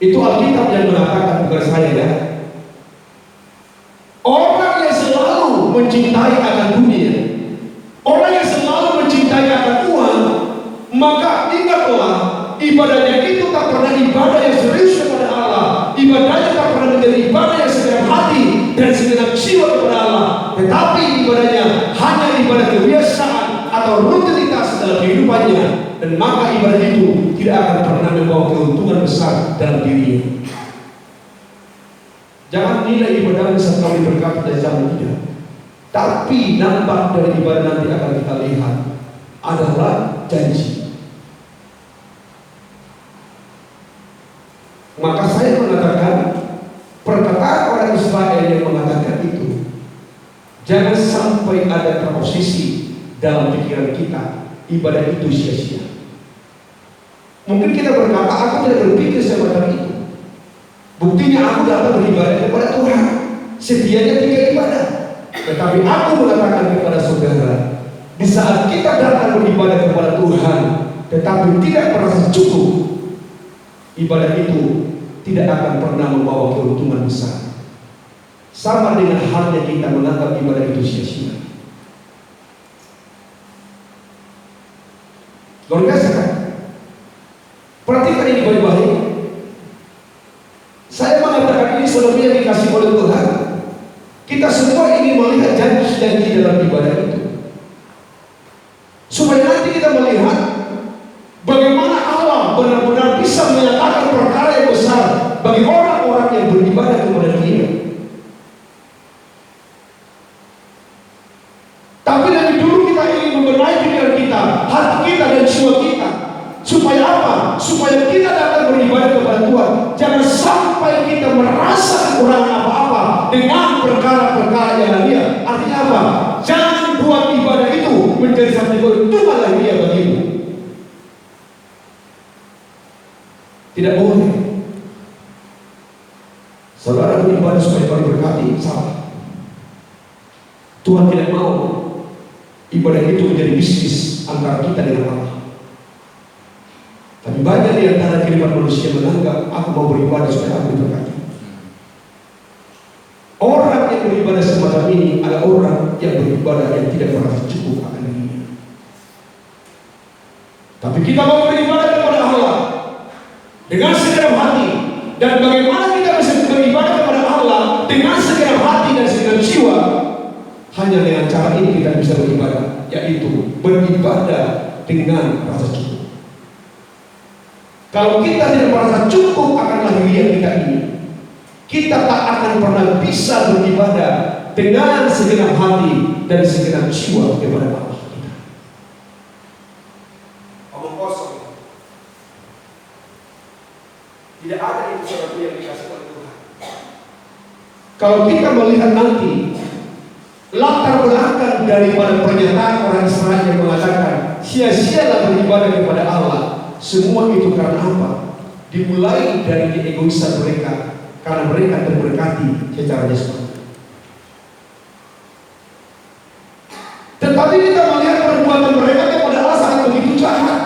Itu Alkitab yang mengatakan, bukan saya ya. Orang yang selalu mencintai akan dunia, orang yang selalu mencintai akan uang, maka ingatlah, ibadahnya itu tak pernah ibadah yang serius kepada Allah. Ibadahnya tak pernah menjadi ibadah yang segenap hati dan segenap jiwa kepada Allah, tetapi ibadahnya hanya ibadah kebiasaan atau rutinitas dalam kehidupannya, dan maka ibadah itu tidak akan pernah membawa keuntungan besar dalam dirinya. Jangan nilai ibadah setelah diberkati dari zaman tidak, tapi nampak dari ibadah nanti akan kita lihat adalah janji. Maka saya mengatakan, perkataan orang Israel yang mengatakan itu, jangan sampai ada terposisi dalam pikiran kita ibadah itu sia-sia. Mungkin kita berkata, aku tidak berpikir semacam itu. Buktinya aku datang beribadah kepada Tuhan, setianya 3 ibadah. Tetapi aku mengatakan kepada saudara, di saat kita datang beribadah kepada Tuhan, tetapi tidak merasa cukup, ibadah itu tidak akan pernah membawa keuntungan besar. Sama dengan halnya kita menganggap ibadah itu sia-sia. Luar biasa kan? Perhatikan ini baik-baik. Saya mengatakan ini selebihnya dikasih oleh Tuhan. Kita semua ingin melihat janji-janji dalam ibadah itu, supaya nanti kita melihat bagaimana Allah benar-benar bisa menyatakan perkara yang besar bagi orang-orang yang beribadah kepada Dia. Tapi dari dulu kita ingin membenahi pikiran kita, hati kita dan jiwa kita. Supaya apa? Supaya kita dapat beribadah kepada Tuhan. Jangan sampai kita merasa kekurangan apa-apa dengan perkara-perkara yang lainnya. Artinya apa? Jangan buat ibadah itu menjadi satu keuntungan lagi bagimu. Tidak boleh. Saudara beribadah supaya Tuhan berkati, salah. Tuhan tidak mau ibadah itu menjadi bisnis antara kita dengan Allah. Tapi banyak di antara kehidupan manusia menganggap, aku mau beribadah supaya aku diberkati. Orang yang beribadah semacam ini adalah orang yang beribadah yang tidak merasa cukup akan dirinya. Tapi kita mau beribadah kepada Allah dengan segenap hati. Dan bagaimana kita bisa beribadah kepada Allah dengan segenap hati dan segenap jiwa? Hanya dengan cara ini kita bisa beribadah, yaitu beribadah dengan rasa cukup. Kalau kita tidak merasa cukup akan lahiriah kita ini, kita tak akan pernah bisa beribadah dengan segenap hati dan segenap jiwa kepada Allah kita. Omong kosong. Tidak ada itu sesuatu yang dikasih oleh Tuhan. Kalau kita melihat nanti latar belakang daripada pernyataan orang Israel yang mengatakan sia-sialah beribadah kepada Allah, semua itu karena apa? Dimulai dari keegoisan mereka, karena mereka terberkati secara jasmani. Tetapi kita melihat perbuatan mereka kepada Allah sangat begitu jahat.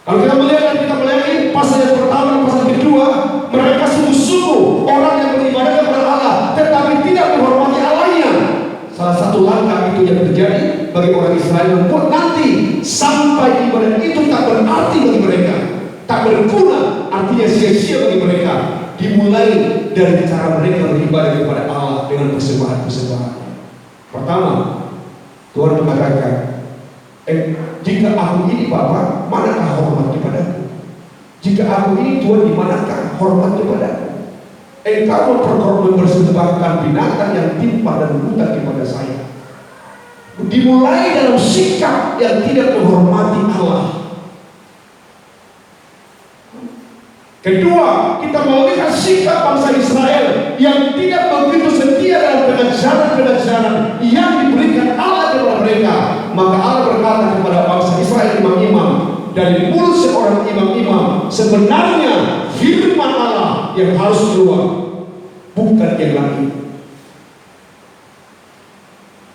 Kalau kita melihat ini pasal yang pertama, pasal kedua, mereka sungguh-sungguh orang yang beribadah kepada Allah, tetapi tidak menghormati Allahnya. Salah satu langkah itu yang terjadi bagi orang Israel membuat nanti sampai ibadah itu tak berarti bagi mereka, tak berguna, artinya sia-sia bagi mereka. Dimulai dari cara mereka beribadah kepada Allah dengan persembahan-persembahan. Pertama, Tuhan mengatakan, jika aku ini Bapa, manakah hormat kepadaku? Jika aku ini Tuhan, di manakah hormat kepadaku? Engkau mempersembahkan binatang yang timpah dan buta kepada saya. Dimulai dalam sikap yang tidak menghormati Allah. Kedua, kita melihat sikap bangsa Israel yang tidak begitu setia dalam pengajaran-pengajaran yang diberikan Allah kepada mereka. Maka Allah berkata kepada bangsa Israel, imam-imam, dari mulut seorang imam-imam, sebenarnya firman Allah yang harus keluar, bukan yang lain.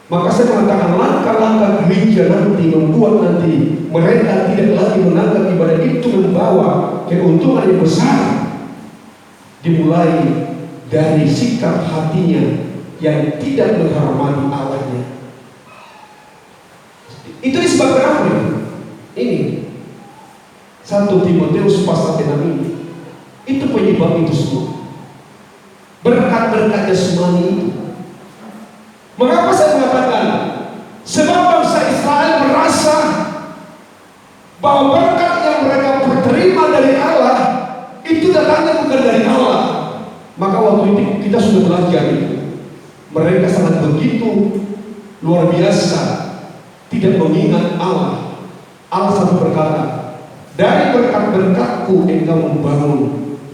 Maka saya mengatakan langkah-langkah gereja nanti membuat nanti mereka tidak lagi menganggap ibadah itu membawa keuntungan yang besar. dimulai dari sikap hatinya yang tidak menghormati Allahnya. Itu disebabkan apa? Ini 1 Timotius pasal 6 ini. Itu penyebab itu semua. Berkat-berkat jasmani itu. Mengapa saya mengatakan? Sebab bangsa Israel merasa bahwa berkat yang mereka terima dari Allah itu datangnya bukan dari Allah. Maka waktu itu kita sudah belajar itu. Mereka sangat begitu luar biasa, tidak mengingat Allah. Allah satu berkata, dari berkat-berkatku engkau membangun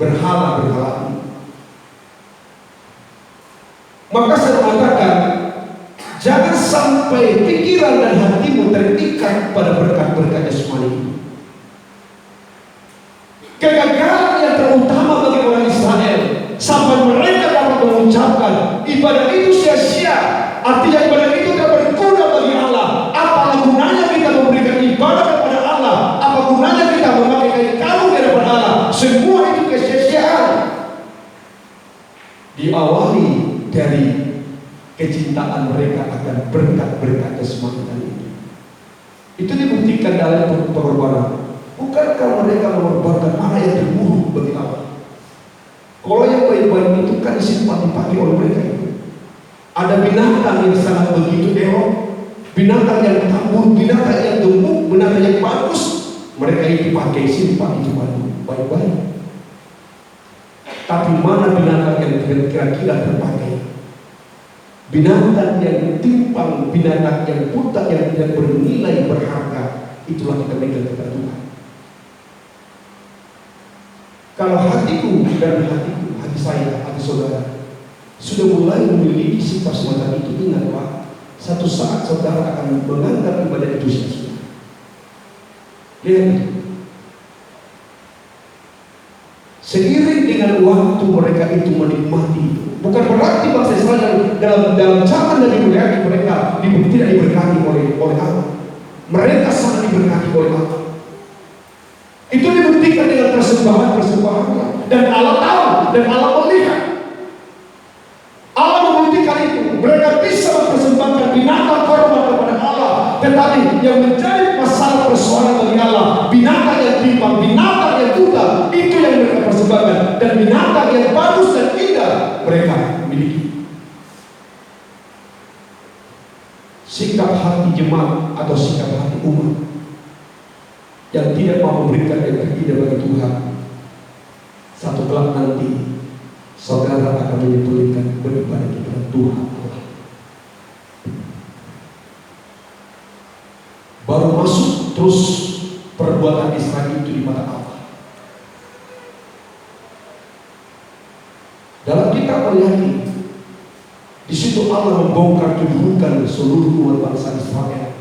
berhala-berhala. Maka saya mengatakan, jangan sampai pikiran dan hatimu terikat pada berkat-berkat jasmani. Kegagalan yang terutama bagi orang Israel sampai mereka dapat mengucapkan ibadah itu sia-sia, artinya ibadah itu tidak berguna bagi Allah. Apa gunanya kita memberikan ibadah kepada Allah? Apa gunanya kita memakai kain kalung di hadapan Allah? Semua itu kesia-siaan. Diawali dari kecintaan mereka akan berkat-berkat jasmani itu. Itu dibuktikan dalam pengorbanan. Bukankah mereka mengorbankan mana yang terburuk bagi Allah? Kalau yang baik-baik itu kan disimpan dipakai oleh mereka itu. Ada binatang yang sangat begitu elok, binatang yang tambun, binatang yang gemuk, binatang yang bagus, mereka itu pakai simpan itu baik-baik. Tapi mana binatang yang kira-kira terpakai? Binatang yang timpang, binatang yang buta, yang tidak bernilai berharga, itulah kita berikan kepada Tuhan. Kalau hatiku dan hati saya, hati saudara sudah mulai memiliki sikap semacam itu, ingat Pak, satu saat saudara akan menganggap ibadah itu sia-sia. Lihat itu. Seiring dengan waktu mereka itu menikmati itu. Bukan berarti bangsa Israel dalam zaman Nabi Ibrahim mereka tidak diberkati oleh Allah. Mereka sangat diberkati oleh Allah. Itu dibuktikan dengan persembahan-persembahannya. Dan Allah tahu, dan Allah melihat. Allah membuktikan itu. Mereka bisa mempersembahkan binatang korban kepada Allah. Tetapi yang menjadi masalah persoalan bagi Allah, binatang yang timpang, binatang yang buta, itu yang mereka persembahkan. Dan binatang yang bagus dan indah mereka miliki. Sikap hati jemaat atau sikap hati umat yang tidak mau memberikan yang terindah bagi Tuhan, satu kelak nanti saudara akan menyebutkan beribadah kepada Tuhan. Baru masuk terus perbuatan Israel itu di mata Allah. Dalam kitab Wahyu, di situ Allah membongkar keburukan seluruh umat bangsa Israel.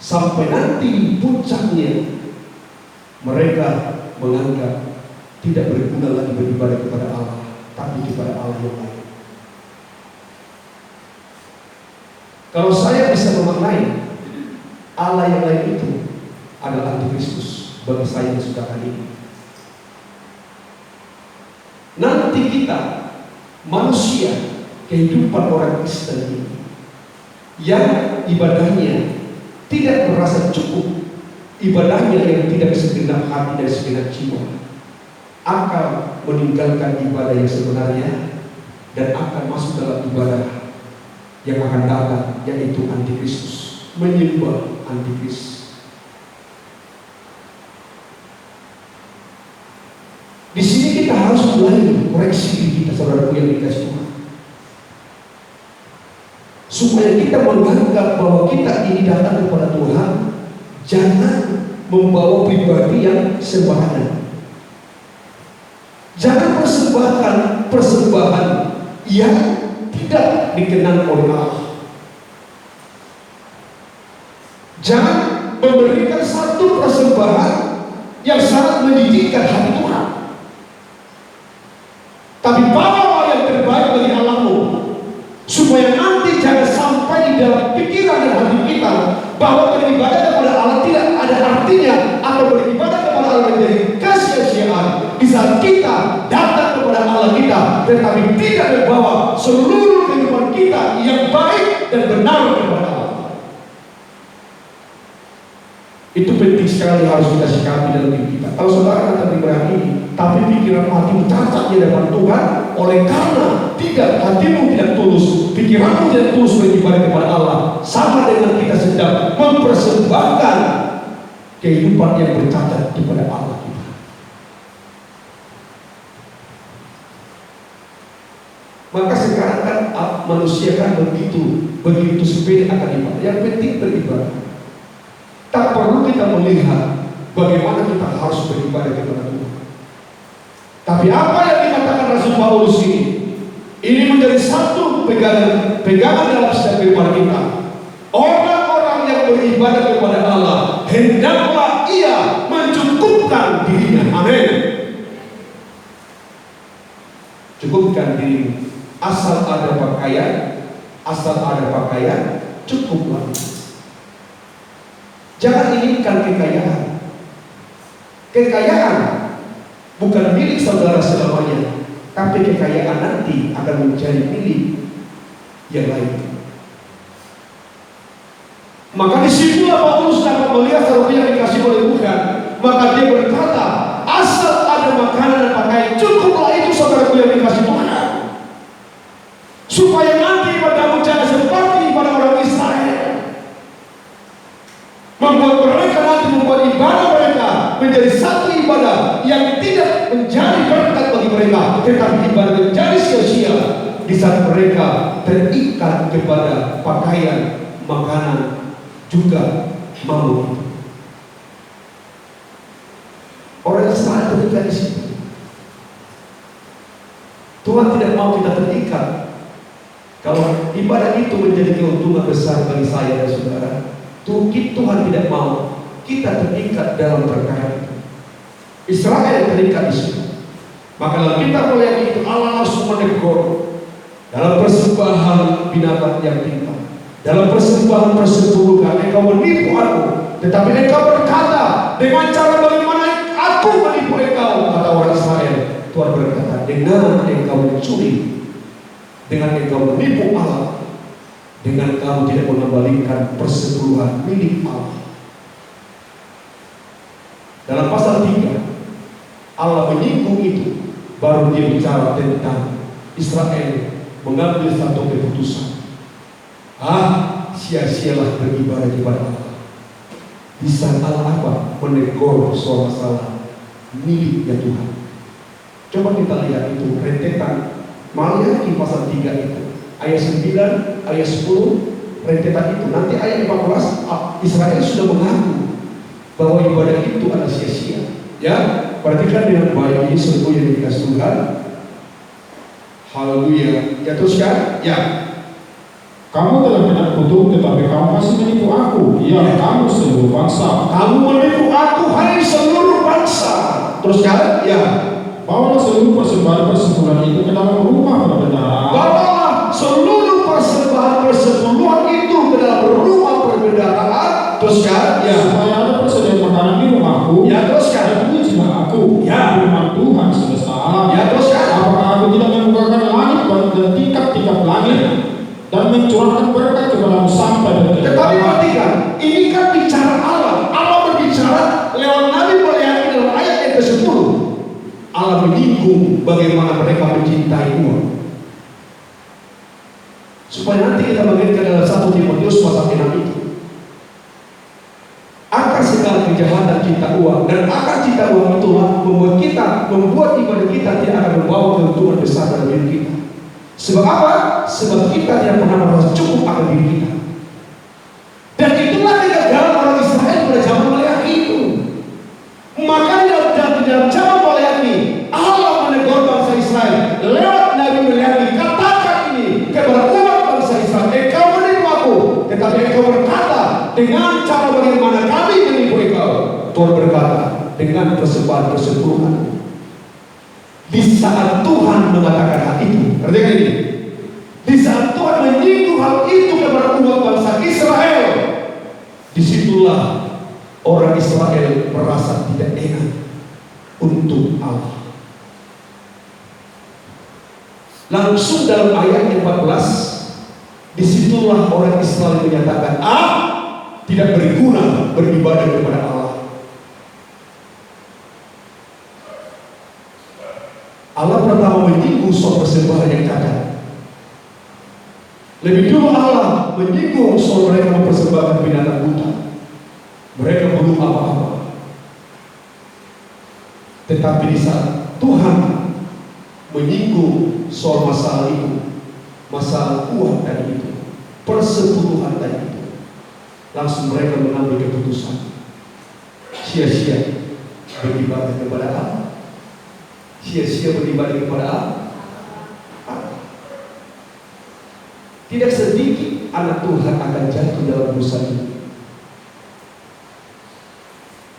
Sampai nanti puncaknya mereka menganggap tidak berguna lagi beribadah kepada Allah, tapi kepada Allah yang lain. Kalau saya bisa memaknai Allah yang lain itu adalah Antikristus bagi saya yang sudah hadir. Nanti kita manusia, kehidupan orang Kristen ini yang ibadahnya tidak merasa cukup, ibadahnya yang tidak segenap hati dan segenap jiwa, akan meninggalkan ibadah yang sebenarnya dan akan masuk dalam ibadah yang akan datang, yaitu Antikristus, menyembah Antikristus. Di sini kita harus mulai koreksi diri kita, saudaraku yang dikasih Tuhan, supaya kita menganggap bahwa kita ini datang kepada Tuhan, jangan membawa pribadi yang sembarangan. Jangan persembahkan persembahan yang tidak dikenal oleh Allah. Jangan memberikan satu persembahan yang sangat menjijikkan hati Tuhan. Tapi bawa yang terbaik bagi Allahmu, supaya nanti jangan sampai di dalam pikiran dan hati kita bahwa beribadah kepada Allah tidak ada artinya, atau beribadah kepada Allah menjadi kesia-siaan di saat kita datang kepada tetapi tidak membawa seluruh kehidupan kita yang baik dan benar kepada Allah. Itu penting sekali harus kita sikapi dalam diri kita. Kalau saudara kata pribadi ini, tapi pikiran hatimu cacat di hadapan Tuhan, oleh karena hatimu tidak tulus, pikiranmu tidak tulus beribadah kepada Allah, sama dengan kita sedang mempersembahkan kehidupan yang bercacat kepada Allah kita. Maka sekarang kan manusia kan begitu sepele akan ibadah. Yang penting beribadah. Tak perlu kita melihat bagaimana kita harus beribadah kepada Tuhan. Tapi apa yang dikatakan Rasul Paulus ini menjadi satu pegangan dalam setiap kehidupan kita. Orang-orang yang beribadah kepada Allah, hendaklah ia mencukupkan dirinya. Amin. Cukupkan dirimu. Asal ada pakaian, cukuplah. Jangan inginkan kekayaan. Kekayaan bukan milik saudara selamanya, tapi kekayaan nanti akan menjadi milik yang lain. Maka disitulah Paulus dapat melihat sesuatu yang dikasih oleh Tuhan. Maka dia berkata, asal ada makanan dan pakaian, cukuplah itu saudaraku yang dikasih Tuhan. Supaya nanti ibadahmu jangan seperti ibadah orang Israel, membuat ibadah mereka menjadi satu ibadah yang tidak menjadi berkat bagi mereka, tetapi ibadah menjadi sia-sia di saat mereka terikat kepada pakaian, makanan, juga malu. Orang Israel terikat di situ. Tuhan tidak mau kita terikat. Kalau ibadah itu menjadi keuntungan besar bagi saya dan saudara, Tuhan tidak mau kita terikat dalam perkara itu. Israel terikat di situ. Maka dalam kitab Wahyu itu Allah langsung menegur dalam persembahan binatang yang pintar, dalam persembahan persepuluhan engkau menipu aku, tetapi engkau berkata dengan cara bagaimana aku menipu engkau, kata orang Israel. Tuhan berkata, dengan engkau mencuri, dengan engkau menipu Allah, dengan kamu tidak mengembalikan persepuluhan milik Allah. Dalam pasal 3 Allah menyinggung itu, baru dia bicara tentang Israel mengambil satu keputusan. Sia-sialah beribadah kepada Allah. Bisa Allah apa? Menegur soal masalah miliknya Tuhan. Coba kita lihat itu rentetan Maliaki pasal 3 itu, ayat 9, ayat 10, rentetan itu. Nanti ayat 14, Israel sudah mengaku bahwa ibadah itu adalah sia-sia. Ya, perhatikan dengan baik seluruh yang dikasih Tuhan. Haleluya. Ya teruskan. Ya. Kamu telah menyekutu, tetapi kamu masih menipu aku. Ya, kamu seluruh bangsa. Kamu menipu aku, hai seluruh bangsa. Teruskan. Ya. Bawalah seluruh persembahan persepuluhan itu ke dalam rumah perbendaharaan. Bawalah seluruh persembahan persepuluhan itu ke dalam rumah perbendaharaan. Teruskan. Ya. Supaya ada persediaan makanan di rumahku. Ya, teruskan. Dan pujilah aku. Ya. Firman Tuhan semesta alam. Ya, teruskan. Apakah aku tidak membukakan langit dan tingkap-tingkap langit dan mencurahkan berkat kepadamu sampai dari tetapi perhatikan, ini kan bicara Allah. Allah berbicara lewat Nabi Maliaki dalam ayat yang ke-10. Allah menyinggung bagaimana mereka mencintai uang. Supaya nanti kita mengingat dalam 1 Timotius pasal 6 itu. Akar segala kejahatan cinta uang, dan akar cinta uang itulah membuat ibadah kita tidak akan membawa keuntungan besar dalam diri kita. Sebab apa? Sebab kita tidak pernah merasa cukup akan diri kita. Dan itulah kegagalan orang Israel pada zaman Maliaki itu. Makanya dalam zaman Maliaki Allah menegur bangsa Israel lewat Nabi Maliaki. Katakan ini kepada umat bangsa Israel, engkau menipu aku, tetapi engkau berkata dengan cara bagaimana kami menipu engkau. Tuhan berkata dengan persembahan persepuluhan. Di saat Tuhan mengatakan hal itu, perhatikan ini. Di saat Tuhan menyinggung hal itu kepada umat bangsa Israel, disitulah orang Israel merasa tidak enak untuk Allah. Langsung dalam ayat 14, disitulah orang Israel menyatakan, tidak berguna beribadah kepada Allah. Allah pertama menyinggung soal persembahan yang cacat. Lebih dulu Allah menyinggung soal mereka mempersembahkan binatang buta. Mereka belum apa-apa. Tetapi di saat Tuhan menyinggung soal masalah itu, masalah uang tadi itu, persepuluhan tadi itu, langsung mereka mengambil keputusan sia-sia beribadah kepada Allah. Sia-sia beribadah kepada Allah. Tidak sedikit anak Tuhan akan jatuh dalam dosa ini.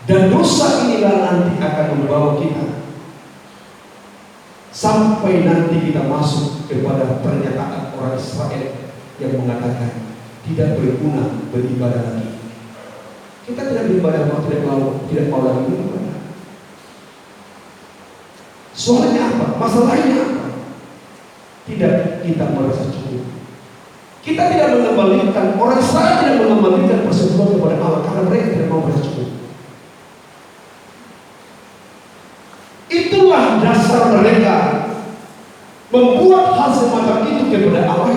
Dan dosa inilah nanti akan membawa kita sampai nanti kita masuk kepada pernyataan orang Israel yang mengatakan tidak berguna beribadah lagi. Kita tidak beribadah, tidak mau lagi beribadah. Soalnya apa? Masalahnya apa? Tidak kita merasa cukup. Kita tidak mengembalikan, orang Israel tidak mengembalikan persekutuan kepada Allah karena mereka tidak mau merasa cukup. Itulah dasar mereka membuat hal semacam itu kepada Allah.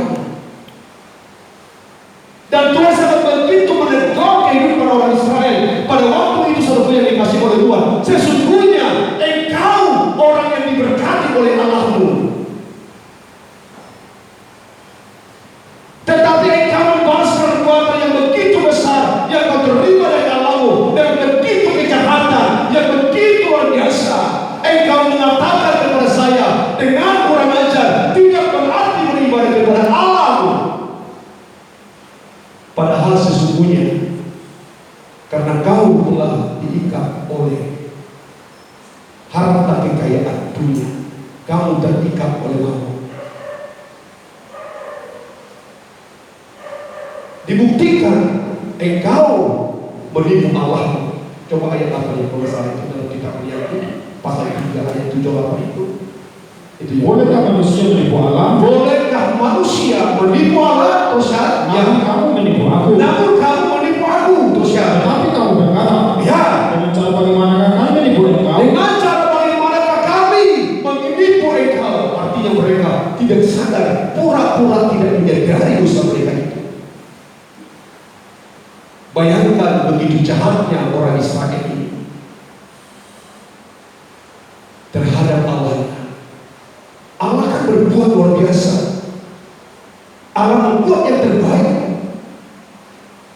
Dan Tuhan sangat begitu menegur kehidupan orang Israel pada waktu itu. Satu yang dikasih oleh Tuhan, sesungguhnya engkau orang yang diberkati oleh Allahmu, tetapi engkau membalas perbuatan yang begitu besar yang kau terima dari Allahmu, dan begitu kejahatan yang begitu luar biasa. Engkau mengatakan kepada saya dengan kurang ajar, tidak berarti beribadah kepada Allahmu, padahal sesungguhnya karena kau telah diikat oleh harta kekayaan dunia, kamu terikat oleh mamon. Dibuktikan engkau menipu Allah. Coba ayat apa yang kalau salah itu dalam kitab Riyad itu pasal 3 ayat 7 apa itu? Bolehkah manusia menipu Allah? Bolehkah manusia menipu Allah? Tosya, Yang kamu menipu aku. namun kamu menipu aku, Tosya. Tetapi kamu berkata, Ya, dengan cara bagaimanakah kami menipu engkau? dengan cara bagaimanakah kami menipu engkau? Artinya mereka tidak sadar, pura-pura tidak menyadari dosa mereka itu. Bayangkan begitu jahatnya orang Israel ini terhadap Allah. Allah kan berbuat luar biasa. Allah membuat yang terbaik,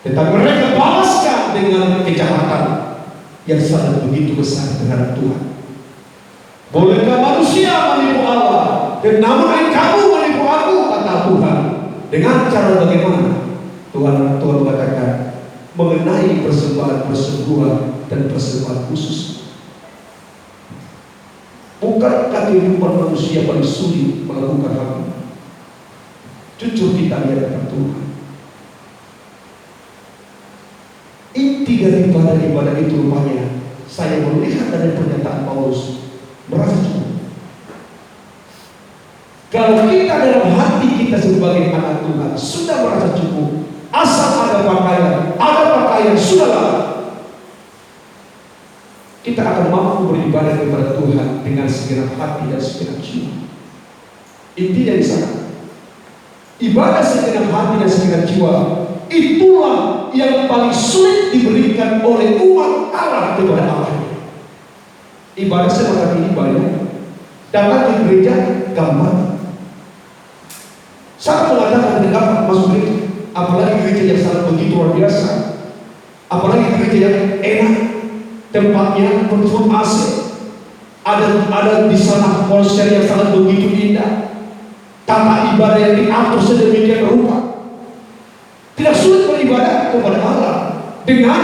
tetapi mereka balaskan dengan kejahatan yang sangat begitu besar terhadap Tuhan. Bolehkah manusia menipu Allah? Dan namun kamu menipu aku, kata Tuhan. Dengan cara bagaimana? Tuhan mengatakan mengenai persembahan dan persembahan khusus. Bukankah kehidupan manusia paling sulit melakukan hal ini? Jujur kita di hadapan Tuhan. Inti daripada ibadah itu rupanya saya melihat dari pernyataan Paulus merasa cukup. Kalau kita dalam hati kita sebagai anak Tuhan sudah merasa cukup, asal ada pakaian sudahlah. Kita akan mampu beribadah kepada Tuhan dengan segenap hati dan segenap jiwa. Intinya di sana. Ibadah segenap hati dan segenap jiwa itulah yang paling sulit diberikan oleh umat Allah kepada Allah. Ibadah semacam ini banyak. Datang ke gereja gampang. Saya mengatakan tidak masuk gereja, apalagi gereja yang sangat begitu luar biasa, apalagi gereja yang enak, tempatnya penuh AC, ada di sana konser yang sangat begitu indah, tata ibadah yang diatur sedemikian rupa. Tidak sulit beribadah kepada Allah dengan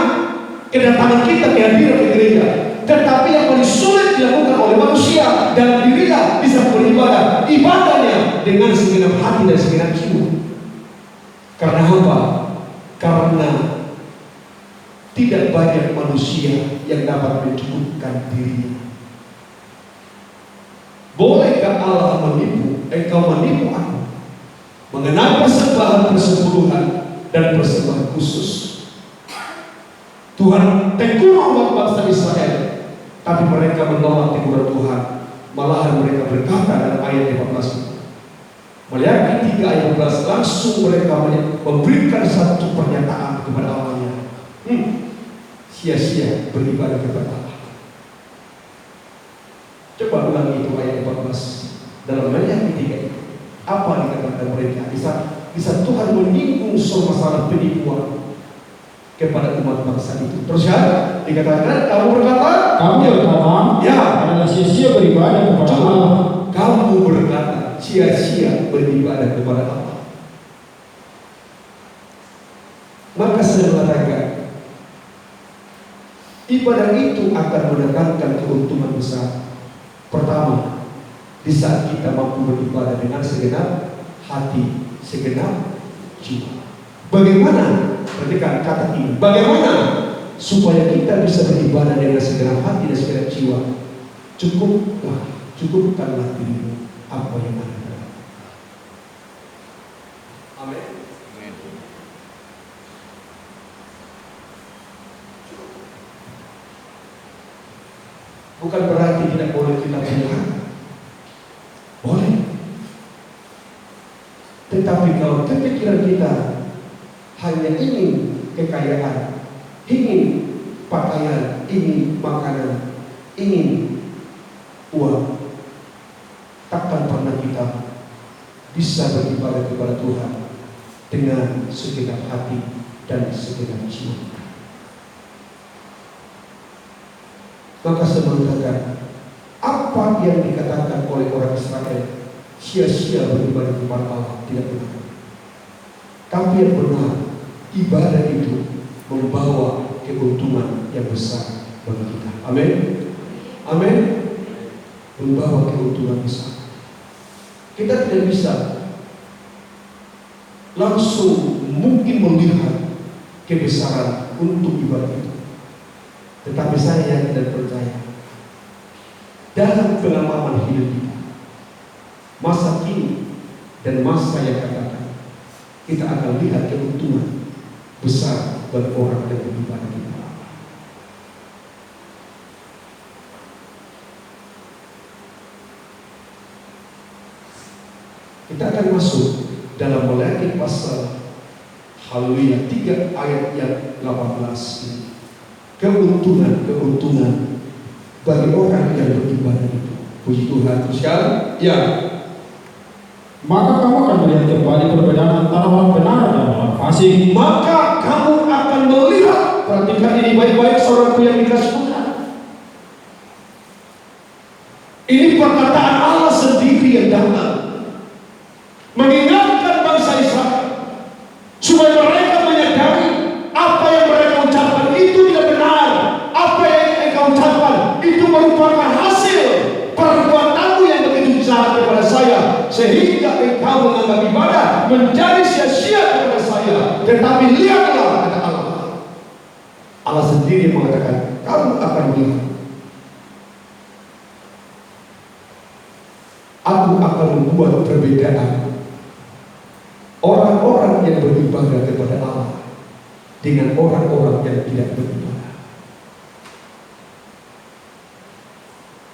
kedatangan kita kehadiran di gereja. Tetapi yang paling sulit dilakukan oleh manusia dan dirinya bisa beribadah, ibadahnya dengan segenap hati dan segenap jiwa. Karena apa? Karena tidak banyak manusia yang dapat mencukupkan dirinya. Bolehkah Allah menipu? engkau menipu aku mengenai persembahan persepuluhan dan persembahan khusus. Tuhan tegur umat bangsa Israel, tapi mereka menolak teguran Tuhan. Malahan mereka berkata dalam ayat 15, Maleakhi 3 ayat 12, langsung mereka memberikan satu pernyataan kepada Allahnya. Sia-sia beribadah kepada Allah. Coba ulang itu ayat 14 dalam Maleakhi 3 itu. Apa dikatakan mereka? Bisa Tuhan menyinggung soal masalah penipuan kepada umat bangsa itu. Terus ya, dikatakan kamu berkata, adalah sia-sia beribadah kepada Allah. Kamu berkata sia-sia beribadah kepada Allah. Maka saya mengatakan, ibadah itu akan mendatangkan keuntungan besar. Pertama, di saat kita mampu beribadah dengan segenap hati, segenap jiwa. Bagaimana? Perhatikan kata ini. Bagaimana supaya kita bisa beribadah dengan segenap hati dan segenap jiwa? Cukupkanlah dirimu apa yang ada. Amin. Bukan berarti tidak boleh kita berdoa. Boleh. Tetapi kalau kepikiran kita hanya ingin kekayaan, ingin pakaian, ingin makanan, ingin uang, takkan pernah kita bisa beribadah kepada Tuhan dengan segenap hati dan segenap jiwa. Maka saya mengatakan, apa yang dikatakan oleh orang Israel sia-sia beribadah kepada Allah tidak benar. Tapi yang benar, ibadah itu membawa keuntungan yang besar bagi kita. Amin. Amin. Membawa keuntungan besar. Kita tidak bisa langsung mungkin melihat kebesaran untuk ibadah itu. Tetapi saya yakin dan percaya dalam pengalaman hidup kita, masa kini dan masa yang akan datang, kita akan lihat keuntungan besar bagi orang yang beribadah kepada Allah. Kita akan masuk dalam Maleakhi pasal 3 ayat yang 18 ini. Keuntungan bagi orang yang beribadah itu. Puji Tuhan. Sekarang, ya. Maka kamu akan melihat kembali perbedaan antara orang benar dan orang fasik. Maka kamu akan melihat, perhatikan ini baik-baik saudaraku yang dikasih Tuhan. Ini perkataan Allah sendiri yang datang mengingatkan bangsa Israel supaya mereka menyadari apa yang mereka ucapkan itu tidak benar. Apa yang engkau ucapkan itu merupakan hasil perbuatanmu yang begitu jahat kepada saya, sehingga engkau menganggap ibadah menjadi sia-sia kepada saya. Tetapi lihatlah, kata Allah. Allah sendiri mengatakan, kamu akan melihat, aku akan membuat perbedaan orang-orang yang beribadah kepada Allah dengan orang-orang yang tidak beribadah.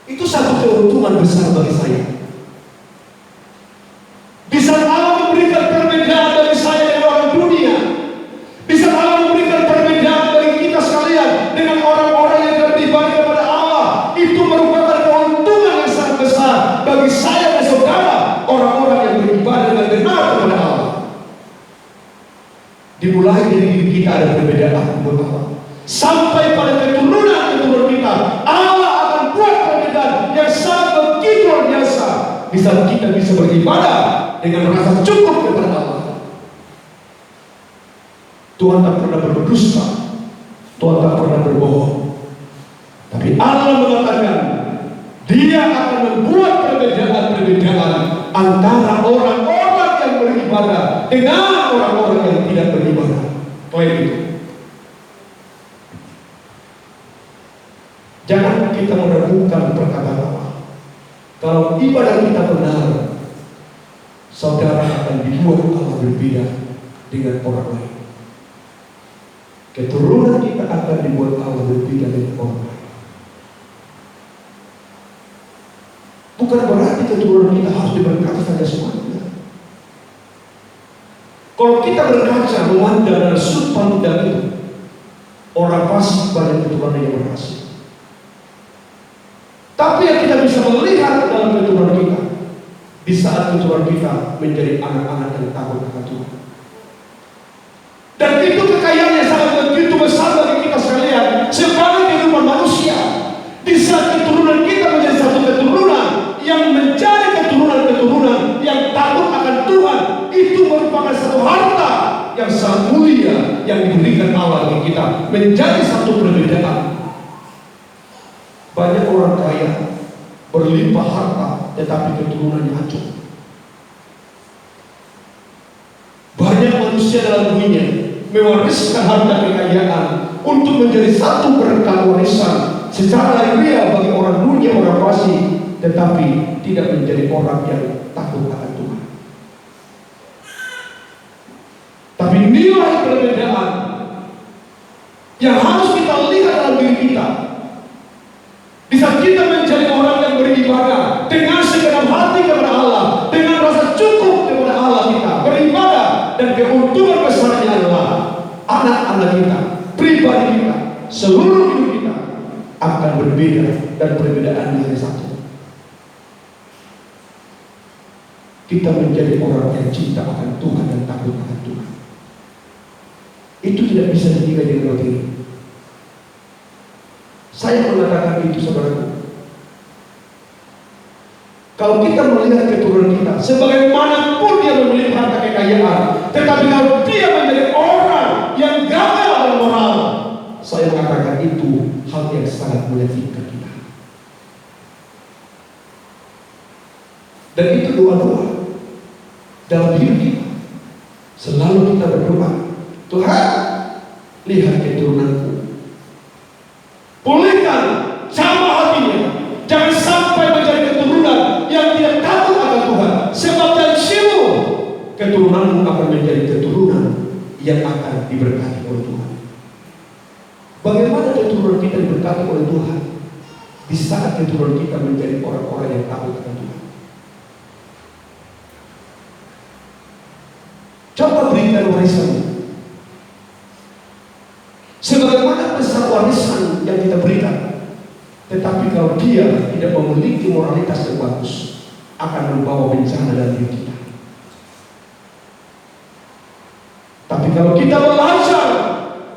Itu satu keuntungan besar bagi saya. Bisa Allah memberikan perbedaan bagi saya dengan orang dunia. Bisa Allah memberikan perbedaan bagi kita sekalian dengan orang-orang yang tidak beribadah kepada Allah. Itu merupakan keuntungan yang sangat besar bagi saya dan saudara, orang-orang yang beribadah dengan benar kepada Allah. Dimulai dari diri kita ada perbedaan buat Allah. Sampai pada keturunan kita, Allah akan buat perbedaan yang sangat begitu luar biasa. Bisa kita bisa beribadah dengan rasa cukup kepada Allah. Tuhan tak pernah berdusta, Tuhan tak pernah berbohong. Tapi Allah mengatakan, Dia akan membuat perbedaan-perbedaan antara orang-orang yang beribadah dengan orang-orang yang tidak beribadah. Klaim itu. Jangan kita meragukan perkataan Allah. Kalau ibadah kita benar, saudara akan dibuat Allah berbeda dengan orang lain. Keturunan kita akan dibuat Allah berbeda dengan orang lain. Bukan berarti keturunan kita harus diberkati saja semuanya. Kalau kita berkaca memandang dari sudut pandang itu, orang fasik banyak keturunan yang berhasil. Tapi yang kita bisa melihat dalam keturunan kita, di saat keturunan kita menjadi anak-anak yang takut akan Tuhan. Dan itu kekayaan yang sangat begitu besar bagi kita sekalian sebagai kehidupan manusia. Di saat keturunan kita menjadi satu keturunan yang menjadi keturunan-keturunan yang takut akan Tuhan, itu merupakan satu harta yang sangat mulia yang diberikan Allah bagi kita, menjadi satu perbedaan. Banyak orang kaya berlimpah harta tetapi keturunannya hancur. Banyak manusia dalam dunia mewariskan harta kekayaan untuk menjadi satu berkat warisan secara lahiriah bagi orang dunia, orang fasik, tetapi tidak menjadi orang yang takut akan Tuhan. Tapi nilai perbedaan yang harus kita lihat dalam diri kita, di saat kita menjadi orang yang beribadah dengan segenap hati kepada Allah, dengan rasa cukup kepada Allah, kita beribadah, dan keuntungan besarnya adalah anak-anak kita, pribadi kita, seluruh hidup kita akan berbeda, dan perbedaan hanya satu. Kita menjadi orang yang cinta akan Tuhan dan takut akan Tuhan. Itu tidak bisa dinilai dengan materi. Saya mengatakan itu, saudaraku. Kalau kita melihat keturunan kita, sebagaimanapun dia memiliki harta kekayaan, tetapi kalau dia menjadi orang yang gagal dalam moral, saya mengatakan itu hal yang sangat menyakitkan kita. Dan itu doa-doa dalam hidup kita. Selalu kita berdoa, Tuhan, lihat keturunanku, pulihkan sama hatinya, jangan sampai menjadi keturunan yang tidak takut akan Tuhan. Sebab dari situ keturunanmu akan menjadi keturunan yang akan diberkati oleh Tuhan. Bagaimana keturunan kita diberkati oleh Tuhan? Di saat keturunan kita menjadi orang-orang yang takut akan Tuhan. Coba berikan warisan. Sebagaimana besar warisan yang kita berikan, tetapi kalau dia tidak memiliki moralitas yang bagus, akan membawa bencana dalam diri kita. Tapi kalau kita belajar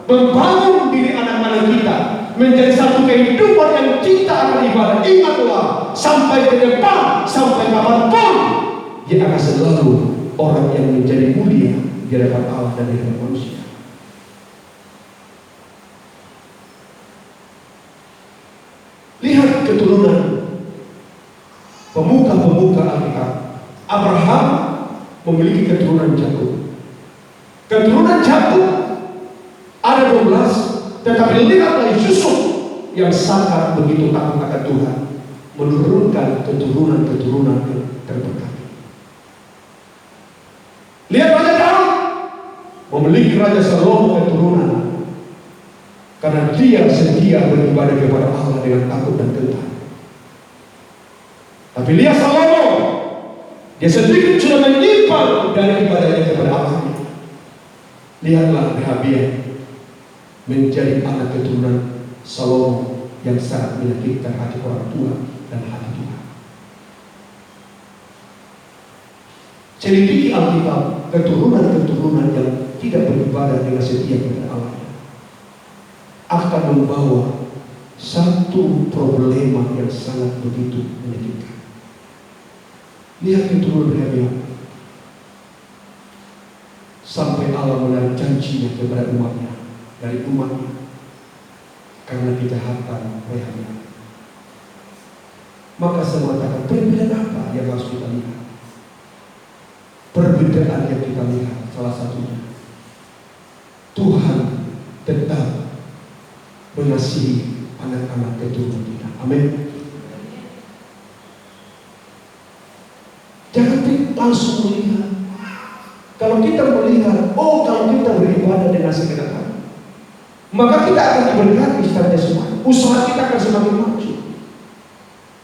membangun diri anak-anak kita menjadi satu kehidupan yang cinta akan ibadah, ingatlah sampai ke depan, sampai kapanpun, dia akan selalu orang yang menjadi mulia di hadapan Allah dan di hadapan manusia. Lihat keturunan pemuka-pemuka Alkitab. Abraham memiliki keturunan Yakub. Keturunan Yakub ada 12, tetapi lihatlah Yusuf yang sangat begitu takut akan Tuhan, menurunkan keturunan-keturunan yang terberkati. Lihat Raja Daud memiliki Raja Salomo keturunan, karena dia setia beribadah kepada Allah dengan takut dan gentar. Tapi lihat Salomo, dia sedikit sudah menyimpang dari ibadahnya kepada Allah. Lihatlah Rehabiam menjadi anak keturunan Salomo yang sangat menyakitkan hati orang tua dan hati Tuhan. Selidiki Alkitab, keturunan-keturunan yang tidak beribadah dengan setia kepada Allah akan membawa satu problema yang sangat begitu menyakitkan. Lihat keturunan Rehabiam, sampai Allah menarik janjinya kepada umatnya, dari umatnya, karena kejahatan Rehabiam. Maka saya mengatakan, perbedaan apa yang harus kita lihat? Perbedaan yang kita lihat salah satunya, Tuhan tetap mengasihi anak-anak keturunan kita. Amin. Jangan langsung melihat Kalau kita melihat, kalau kita beribadah dengan segenap hati, maka kita akan diberkati secara semua. Usaha kita akan semakin maju.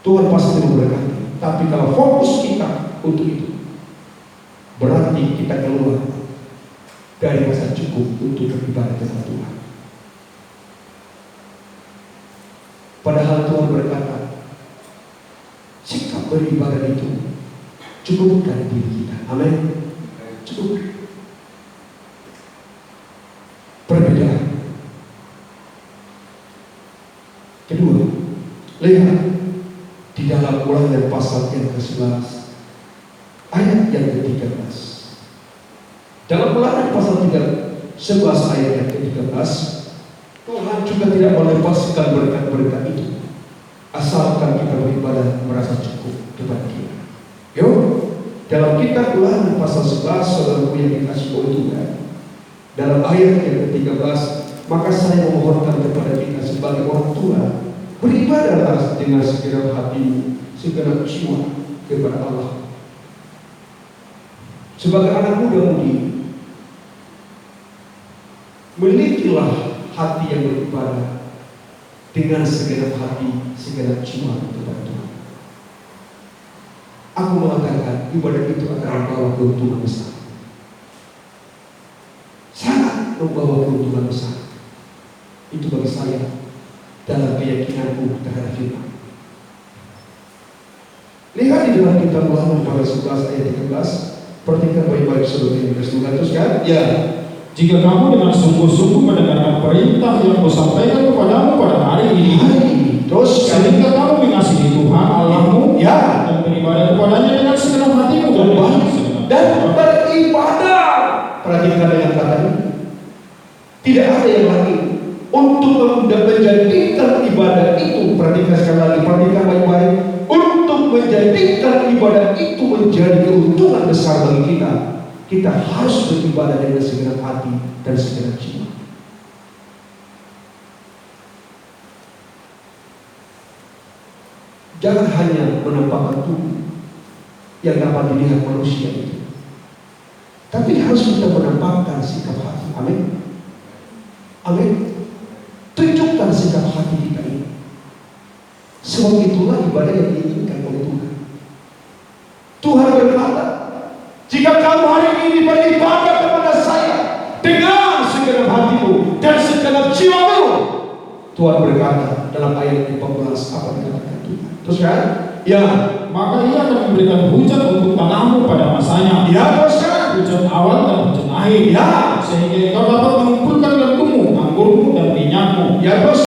Tuhan pasti memberkati. Tapi kalau fokus kita untuk itu, berarti kita keluar dari rasa cukup untuk beribadah kepada Tuhan. Padahal Tuhan berkata, sikap beribadah itu cukupkan diri kita. Amin. Cukup. Perbedaan. Kedua, lihat di dalam Ulangan pasal yang ke-11 ayat yang ke-13. Dalam Ulangan pasal 11 ayat yang ke-13, Tuhan juga tidak melepaskan berkat-berkat itu asalkan kita beribadah merasa cukup kepada Dia. Yuk, dalam kitab Ulangan pasal 11, saudaraku yang dikasihi oleh Tuhan, dalam ayat yang ke-13, maka saya memohonkan kepada kita sebagai orang tua, beribadahlah dengan segenap hatimu, segenap jiwa kepada Allah. Sebagai anak muda-mudi, milikilah hati yang beribadah dengan segenap hati, segenap jiwa kepada Tuhan. Aku mengatakan ibadah itu akan membawa keuntungan besar. Sangat membawa keuntungan besar. Itu bagi saya dalam keyakinanku terhadap firman. Lihat di dalam kitab Ulangan pasal 11 ayat 13. Perhatikan baik-baik saudara yang Tuhan teruskan. Ya. Jika kamu dengan sungguh-sungguh mendengarkan perintah yang kusampaikan kepadamu pada hari ini, terus sehingga kamu mengasihi Tuhan Allahmu, dan beribadah kepadanya dengan segenap hatimu dan beribadah. Perhatikan dengan kata ini. Tidak ada yang lain untuk menjadikan ibadah itu. Perhatikan sekali lagi, perhatikan baik-baik. Untuk menjadikan ibadah itu menjadi keuntungan besar bagi kita, kita harus beribadah dengan segenap hati dan segenap jiwa. Jangan hanya menampakkan tubuh yang dapat dilihat manusia itu, tapi harus kita menampakkan sikap hati. Amin. Amin. Tunjukkan sikap hati kita ini. Sebab itulah ibadah yang diinginkan oleh Tuhan. Tuhan berkata, jika kamu hari ini beribadah kepada saya dengan segenap hatimu dan segenap jiwamu, Tuhan berkata dalam ayat 14 apa dikatakan Tuhan. Terus kan? Ya, maka Ia akan memberikan hujan untuk tanahmu pada masanya. Ya, terus kan? Hujan awal dan hujan akhir. Ya, sehingga kau dapat mengumpulkan